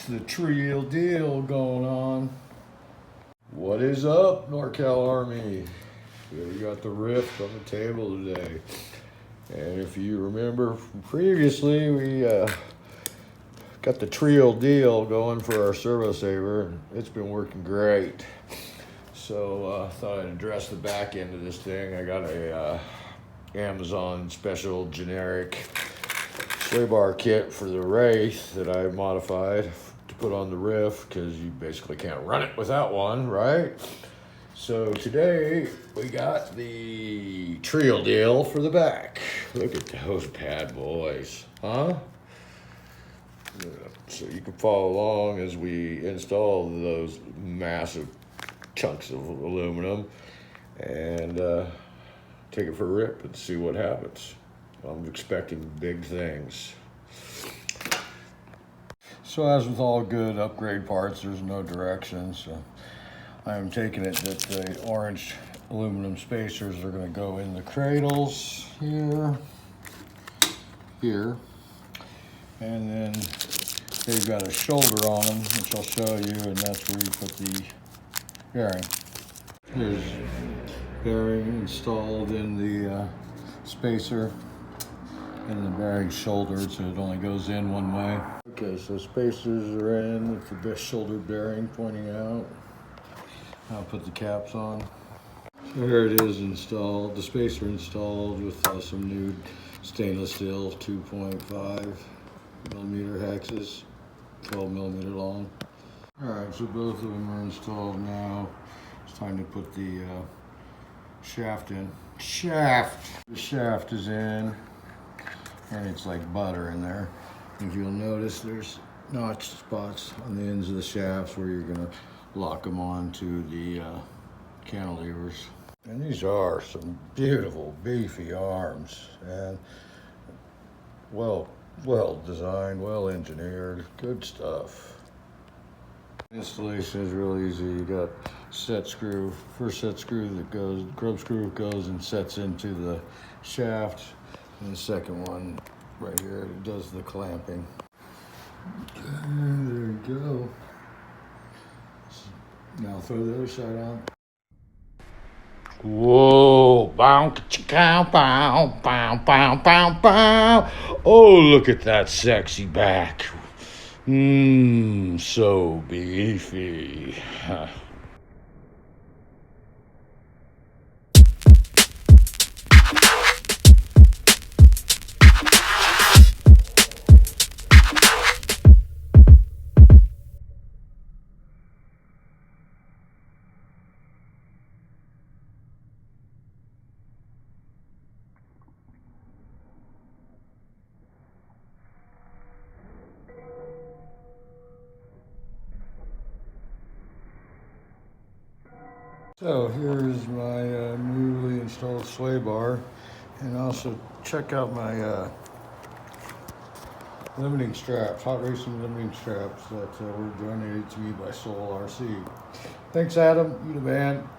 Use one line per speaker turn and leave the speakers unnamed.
the real deal going on. What is up, NorCal Army? We got the Ryft on the table today. And if you remember from previously, we got the real deal going for our servo saver, and it's been working great. So I thought I'd address the back end of this thing. I got a Amazon special generic sway bar kit for the Wraith that I modified to put on the Ryft, because you basically can't run it without one, right? So today we got the real deal for the back. Look at those bad boys, huh? So you can follow along as we install those massive chunks of aluminum and take it for a rip and see what happens. I'm expecting big things. So as with all good upgrade parts, there's no direction. So I'm taking it that the orange aluminum spacers are going to go in the cradles here, and then they've got a shoulder on them, which I'll show you, and that's where you put the bearing. Here's bearing installed in the spacer, and the bearing shouldered, so it only goes in one way. Okay, so spacers are in with the best shoulder bearing pointing out. I'll put the caps on. So here it is installed, the spacer installed with some new stainless steel 2.5 millimeter hexes, 12 millimeter long. All right, so both of them are installed now. It's time to put the shaft in. The shaft is in, and it's like butter in there. If you'll notice, there's notch spots on the ends of the shafts where you're gonna lock them onto the cantilevers. And these are some beautiful, beefy arms, and well designed, well engineered, good stuff. Installation is real easy. You got set screw, first set screw that goes, grub screw goes and sets into the shaft, and the second one right here, it does the clamping. There you go. Now throw the other side on. Whoa, bow, bow, bow, bow, bow, bow, bow. Oh, look at that sexy back. So beefy. So here's my newly installed sway bar, and also check out my limiting straps, hot racing limiting straps that were donated to me by norcalrc. Thanks, Adam. You the man.